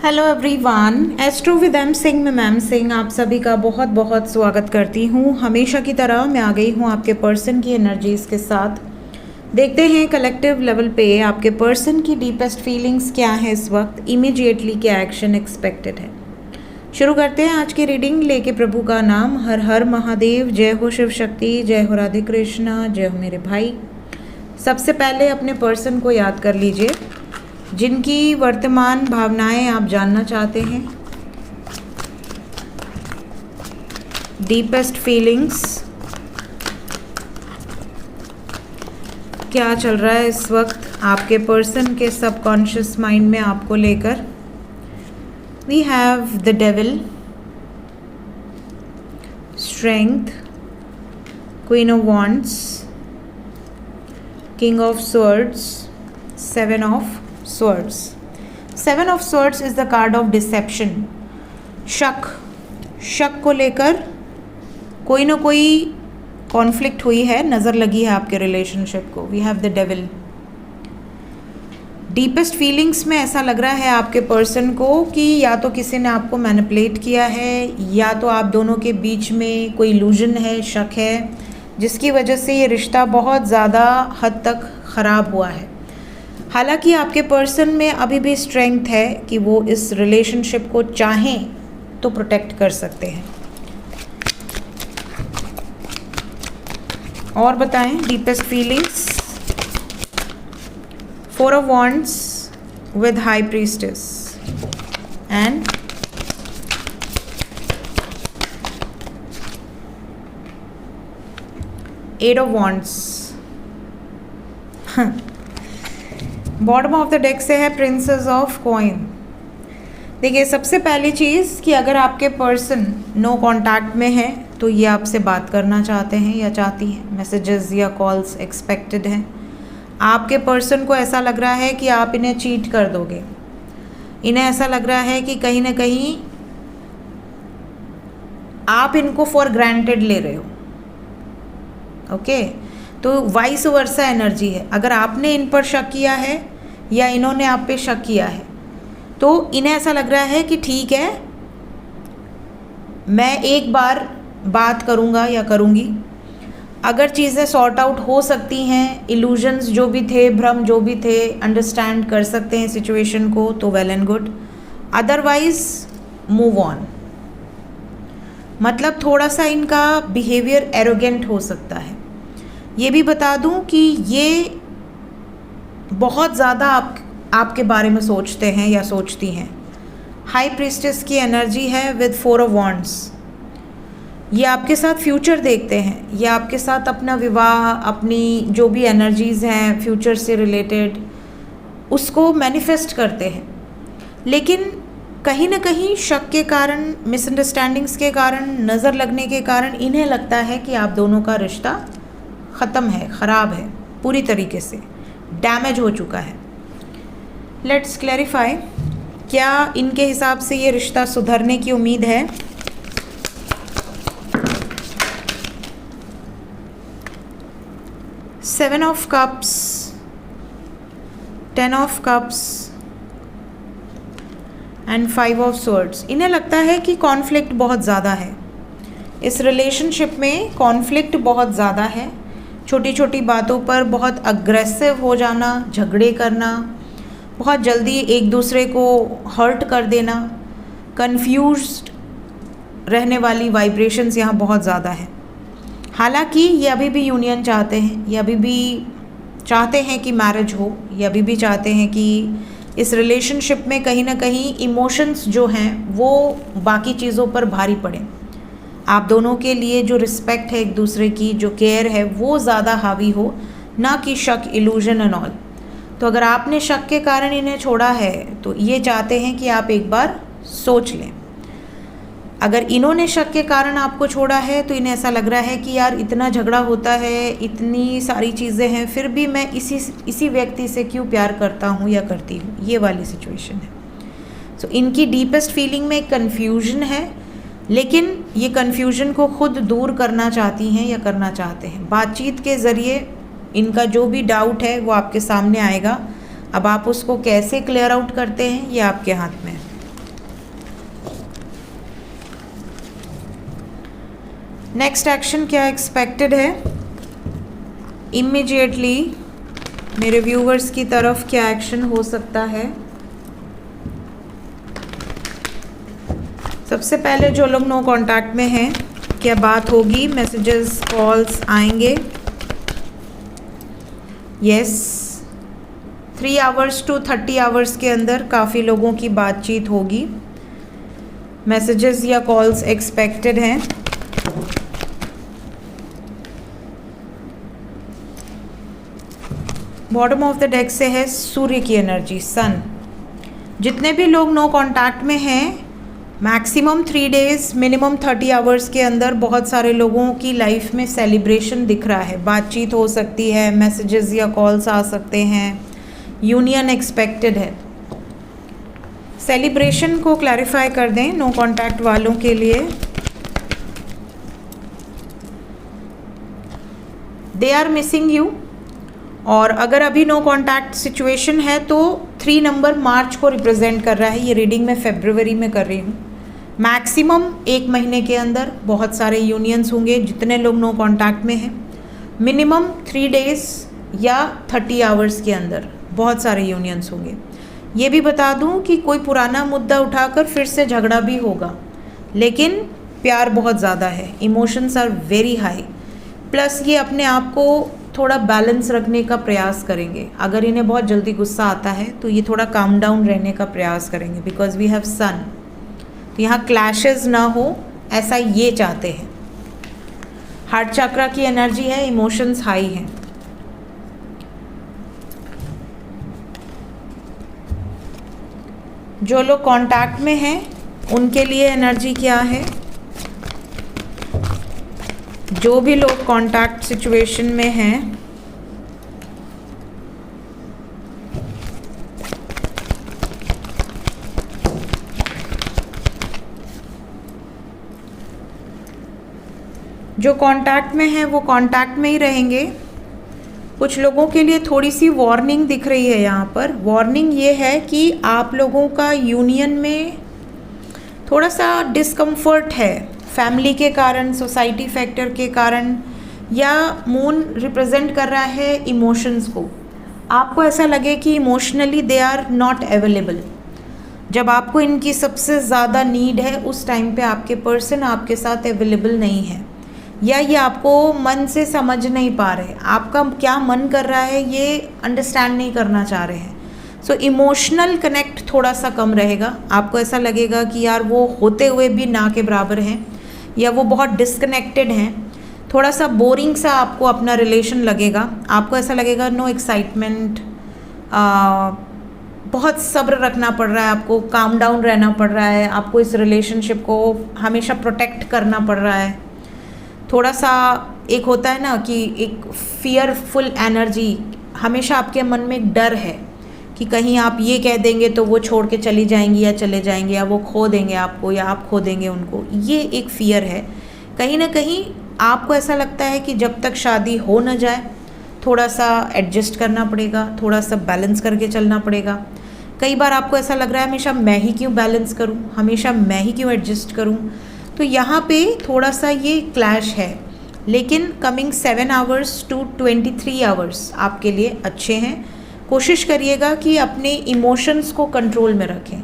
Hello everyone, astro with M Singh में ma'am Singh आप सभी का बहुत बहुत स्वागत करती हूँ। हमेशा की तरह मैं आ गई हूँ आपके पर्सन की एनर्जीज़ के साथ। देखते हैं कलेक्टिव लेवल पे आपके पर्सन की डीपेस्ट फीलिंग्स क्या है इस वक्त, इमीडिएटली क्या एक्शन एक्सपेक्टेड है। शुरू करते हैं आज की रीडिंग लेके प्रभु का नाम। हर हर महादेव, जय हो शिव शक्ति, जय हो राधे कृष्णा, जय हो मेरे भाई। सबसे पहले अपने पर्सन को याद कर लीजिए जिनकी वर्तमान भावनाएं आप जानना चाहते हैं, डीपेस्ट फीलिंग्स क्या चल रहा है इस वक्त आपके पर्सन के सबकॉन्शियस माइंड में आपको लेकर। We have the devil, strength, queen of wands, king of swords, seven of Swords. Seven of Swords is the card of deception. शक को लेकर कोई ना कोई कॉन्फ्लिक्ट हुई है, नज़र लगी है आपके रिलेशनशिप को। We have the devil. Deepest feelings में ऐसा लग रहा है आपके पर्सन को कि या तो किसी ने आपको मैनिपुलेट किया है या तो आप दोनों के बीच में कोई इल्यूजन है, शक है, जिसकी वजह से ये रिश्ता बहुत ज़्यादा हद तक ख़राब हुआ है। हालांकि आपके पर्सन में अभी भी स्ट्रेंथ है कि वो इस रिलेशनशिप को चाहें तो प्रोटेक्ट कर सकते हैं। और बताएं deepest feelings. Four of wands with high priestess and eight of wands. Bottom of the deck से है प्रिंसेस ऑफ कॉइन। देखिए, सबसे पहली चीज़ कि अगर आपके पर्सन नो कांटेक्ट में है तो ये आपसे बात करना चाहते हैं या चाहती हैं, मैसेजेस या कॉल्स एक्सपेक्टेड हैं। आपके पर्सन को ऐसा लग रहा है कि आप इन्हें चीट कर दोगे, इन्हें ऐसा लग रहा है कि कहीं ना कहीं आप इनको फॉर ग्रांटेड ले रहे हो। ओके, तो वाइस वर्सा एनर्जी है। अगर आपने इन पर शक किया है या इन्होंने आप पे शक किया है तो इन्हें ऐसा लग रहा है कि ठीक है, मैं एक बार बात करूँगा या करूँगी, अगर चीज़ें सॉर्ट आउट हो सकती हैं, इल्यूजन्स जो भी थे, भ्रम जो भी थे, अंडरस्टैंड कर सकते हैं सिचुएशन को तो well and good, otherwise move on. मतलब थोड़ा सा इनका बिहेवियर एरोगेंट हो सकता है। ये भी बता दूं कि ये बहुत ज़्यादा आपके बारे में सोचते हैं या सोचती हैं। हाई प्रीस्टेस की एनर्जी है विद फोर ऑफ वॉन्ड्स। ये आपके साथ फ्यूचर देखते हैं, ये आपके साथ अपना विवाह, अपनी जो भी एनर्जीज़ हैं फ्यूचर से रिलेटेड, उसको मैनिफेस्ट करते हैं। लेकिन कहीं ना कहीं शक के कारण, मिसअंडरस्टैंडिंग्स के कारण, नज़र लगने के कारण इन्हें लगता है कि आप दोनों का रिश्ता ख़त्म है, ख़राब है, पूरी तरीके से डैमेज हो चुका है। लेट्स क्लैरिफाई, क्या इनके हिसाब से ये रिश्ता सुधरने की उम्मीद है? Seven of cups, ten of cups and five of swords. इन्हें लगता है कि कॉन्फ्लिक्ट बहुत ज़्यादा है इस रिलेशनशिप में, कॉन्फ्लिक्ट बहुत ज़्यादा है। छोटी छोटी बातों पर बहुत अग्रेसिव हो जाना, झगड़े करना, बहुत जल्दी एक दूसरे को हर्ट कर देना, कंफ्यूज्ड रहने वाली वाइब्रेशंस यहाँ बहुत ज़्यादा है। हालांकि ये अभी भी यूनियन चाहते हैं, ये अभी भी चाहते हैं कि मैरिज हो, ये अभी भी चाहते हैं कि इस रिलेशनशिप में कहीं ना कहीं इमोशंस जो हैं वो बाकी चीज़ों पर भारी पड़े। आप दोनों के लिए जो रिस्पेक्ट है एक दूसरे की, जो केयर है, वो ज़्यादा हावी हो, ना कि शक, इल्यूजन एंड ऑल। तो अगर आपने शक के कारण इन्हें छोड़ा है तो ये चाहते हैं कि आप एक बार सोच लें। अगर इन्होंने शक के कारण आपको छोड़ा है तो इन्हें ऐसा लग रहा है कि यार इतना झगड़ा होता है, इतनी सारी चीज़ें हैं, फिर भी मैं इसी व्यक्ति से क्यों प्यार करता हूँ या करती हूँ, ये वाली सिचुएशन है। सो इनकी डीपेस्ट फीलिंग में कन्फ्यूजन है, लेकिन ये कन्फ्यूजन को खुद दूर करना चाहती हैं या करना चाहते हैं। बातचीत के ज़रिए इनका जो भी डाउट है वो आपके सामने आएगा। अब आप उसको कैसे क्लियर आउट करते हैं ये आपके हाथ में है। नेक्स्ट एक्शन क्या एक्सपेक्टेड है? इमीडिएटली मेरे व्यूवर्स की तरफ क्या एक्शन हो सकता है? सबसे पहले जो लोग नो कांटेक्ट में हैं, क्या बात होगी? मैसेजेस, कॉल्स आएंगे? यस, 3 आवर्स टू 30 आवर्स के अंदर काफ़ी लोगों की बातचीत होगी। मैसेजेस या कॉल्स एक्सपेक्टेड हैं। बॉटम ऑफ द डेक से है सूर्य की एनर्जी, सन। जितने भी लोग नो कांटेक्ट में हैं, मैक्सिमम 3 डेज, मिनिमम 30 आवर्स के अंदर बहुत सारे लोगों की लाइफ में सेलिब्रेशन दिख रहा है। बातचीत हो सकती है, मैसेजेस या कॉल्स आ सकते हैं, यूनियन एक्सपेक्टेड है। सेलिब्रेशन को क्लैरिफाई कर दें नो कांटेक्ट वालों के लिए। They are missing you. और अगर अभी नो कांटेक्ट सिचुएशन है तो 3 नंबर मार्च को रिप्रेजेंट कर रहा है। ये रीडिंग मैं फरवरी में कर रही हूँ। मैक्सिमम 1 महीने के अंदर बहुत सारे यूनियंस होंगे जितने लोग नो कांटेक्ट में हैं। मिनिमम 3 डेज या 30 आवर्स के अंदर बहुत सारे यूनियंस होंगे। ये भी बता दूं कि कोई पुराना मुद्दा उठाकर फिर से झगड़ा भी होगा, लेकिन प्यार बहुत ज़्यादा है, emotions are very high. Plus ये अपने आप को थोड़ा बैलेंस रखने का प्रयास करेंगे। अगर इन्हें बहुत जल्दी गुस्सा आता है तो ये थोड़ा काम डाउन रहने का प्रयास करेंगे, बिकॉज वी हैव सन। तो यहाँ क्लैशेस ना हो, ऐसा ये चाहते हैं। हार्ट चक्रा की एनर्जी है, इमोशंस हाई हैं। जो लोग कांटेक्ट में हैं उनके लिए एनर्जी क्या है? जो भी लोग कांटेक्ट सिचुएशन में हैं, जो कांटेक्ट में हैं वो कांटेक्ट में ही रहेंगे। कुछ लोगों के लिए थोड़ी सी वार्निंग दिख रही है यहाँ पर। वार्निंग ये है कि आप लोगों का यूनियन में थोड़ा सा डिस्कम्फर्ट है, फैमिली के कारण, सोसाइटी फैक्टर के कारण, या मून रिप्रेजेंट कर रहा है इमोशंस को। आपको ऐसा लगे कि emotionally they are not available. जब आपको इनकी सबसे ज़्यादा नीड है उस टाइम पे आपके पर्सन आपके साथ अवेलेबल नहीं है, या ये आपको मन से समझ नहीं पा रहे, आपका क्या मन कर रहा है ये अंडरस्टैंड नहीं करना चाह रहे हैं। सो इमोशनल कनेक्ट थोड़ा सा कम रहेगा। आपको ऐसा लगेगा कि यार वो होते हुए भी ना के बराबर हैं, या वो बहुत डिस्कनेक्टेड हैं। थोड़ा सा बोरिंग सा आपको अपना रिलेशन लगेगा। आपको ऐसा लगेगा नो एक्साइटमेंट, बहुत सब्र रखना पड़ रहा है, आपको काम डाउन रहना पड़ रहा है, आपको इस रिलेशनशिप को हमेशा प्रोटेक्ट करना पड़ रहा है। थोड़ा सा एक होता है ना कि एक फियरफुल एनर्जी, हमेशा आपके मन में एक डर है कि कहीं आप ये कह देंगे तो वो छोड़ के चली जाएंगी या चले जाएंगे, या वो खो देंगे आपको या आप खो देंगे उनको। ये एक फियर है। कहीं ना कहीं आपको ऐसा लगता है कि जब तक शादी हो न जाए थोड़ा सा एडजस्ट करना पड़ेगा, थोड़ा सा बैलेंस करके चलना पड़ेगा। कई बार आपको ऐसा लग रहा है हमेशा मैं ही क्यों बैलेंस करूं, हमेशा मैं ही क्यों एडजस्ट करूं। तो यहाँ पे थोड़ा सा ये क्लैश है, लेकिन कमिंग 7 आवर्स टू 23 आवर्स आपके लिए अच्छे हैं। कोशिश करिएगा कि अपने इमोशंस को कंट्रोल में रखें,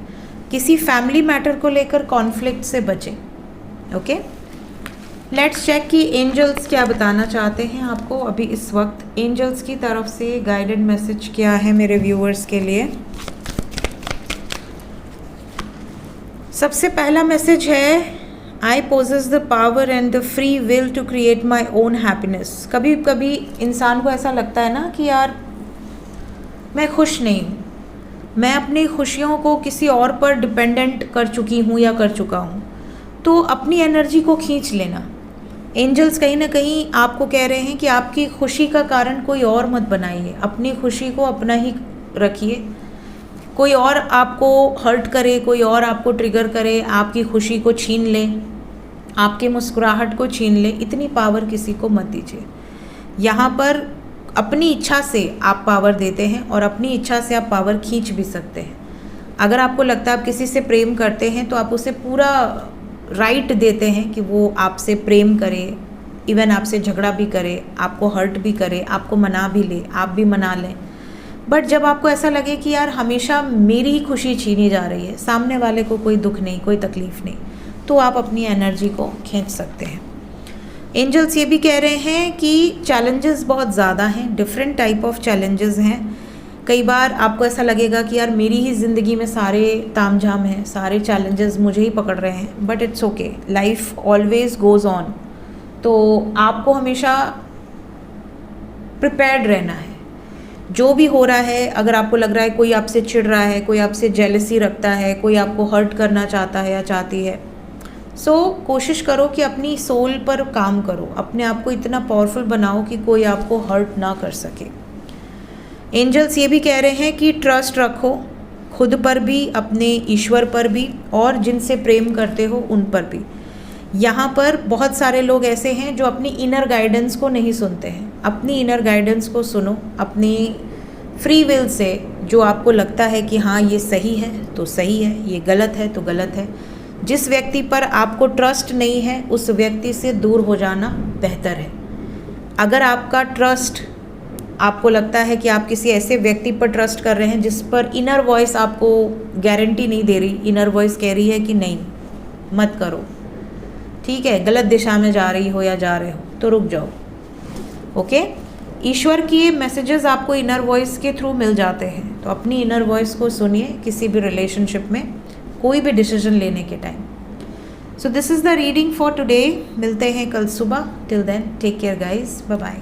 किसी फैमिली मैटर को लेकर कॉन्फ्लिक्ट से बचें। ओके, लेट्स चेक कि एंजल्स क्या बताना चाहते हैं आपको अभी इस वक्त। एंजल्स की तरफ से गाइडेड मैसेज क्या है मेरे व्यूअर्स के लिए? सबसे पहला मैसेज है I possess the power and the free will to create my own happiness। कभी कभी इंसान को ऐसा लगता है ना कि यार मैं खुश नहीं हूँ, मैं अपनी खुशियों को किसी और पर डिपेंडेंट कर चुकी हूँ या कर चुका हूँ। तो अपनी एनर्जी को खींच लेना। एंजल्स कहीं ना कहीं आपको कह रहे हैं कि आपकी खुशी का कारण कोई और मत बनाइए, अपनी खुशी को अपना ही रखिए। कोई और आपको हर्ट करे, कोई और आपको ट्रिगर करे, आपकी खुशी को छीन ले, आपकी मुस्कुराहट को छीन ले, इतनी पावर किसी को मत दीजिए। यहाँ पर अपनी इच्छा से आप पावर देते हैं और अपनी इच्छा से आप पावर खींच भी सकते हैं। अगर आपको लगता है आप किसी से प्रेम करते हैं तो आप उसे पूरा राइट देते हैं कि वो आपसे प्रेम करे, इवन आपसे झगड़ा भी करे, आपको हर्ट भी करे, आपको मना भी ले, आप भी मना लें। बट जब आपको ऐसा लगे कि यार हमेशा मेरी ही खुशी छीनी जा रही है, सामने वाले को कोई दुख नहीं, कोई तकलीफ़ नहीं, तो आप अपनी एनर्जी को खींच सकते हैं। एंजल्स ये भी कह रहे हैं कि चैलेंजेस बहुत ज़्यादा हैं, डिफरेंट टाइप ऑफ चैलेंजेस हैं। कई बार आपको ऐसा लगेगा कि यार मेरी ही ज़िंदगी में सारे तामझाम हैं, सारे चैलेंजेस मुझे ही पकड़ रहे हैं, but it's okay, life always goes on. तो आपको हमेशा प्रिपेयर्ड रहना है। जो भी हो रहा है, अगर आपको लग रहा है कोई आपसे चिढ़ रहा है, कोई आपसे जेलसी रखता है, कोई आपको हर्ट करना चाहता है या चाहती है, कोशिश करो कि अपनी सोल पर काम करो, अपने आप को इतना पावरफुल बनाओ कि कोई आपको हर्ट ना कर सके। एंजल्स ये भी कह रहे हैं कि ट्रस्ट रखो, खुद पर भी, अपने ईश्वर पर भी, और जिनसे प्रेम करते हो उन पर भी। यहाँ पर बहुत सारे लोग ऐसे हैं जो अपनी इनर गाइडेंस को नहीं सुनते हैं। अपनी इनर गाइडेंस को सुनो, अपनी फ्री विल से जो आपको लगता है कि हाँ ये सही है तो सही है, ये गलत है तो गलत है। जिस व्यक्ति पर आपको ट्रस्ट नहीं है उस व्यक्ति से दूर हो जाना बेहतर है। अगर आपका ट्रस्ट, आपको लगता है कि आप किसी ऐसे व्यक्ति पर ट्रस्ट कर रहे हैं जिस पर इनर वॉइस आपको गारंटी नहीं दे रही, इनर वॉइस कह रही है कि नहीं मत करो, ठीक है, गलत दिशा में जा रही हो या जा रहे हो, तो रुक जाओ। ओके, ईश्वर की मैसेजेस आपको इनर वॉइस के थ्रू मिल जाते हैं, तो अपनी इनर वॉइस को सुनिए किसी भी रिलेशनशिप में, कोई भी डिसीजन लेने के time. So this is the reading for today. मिलते हैं कल सुबह। Till then take care guys, bye bye.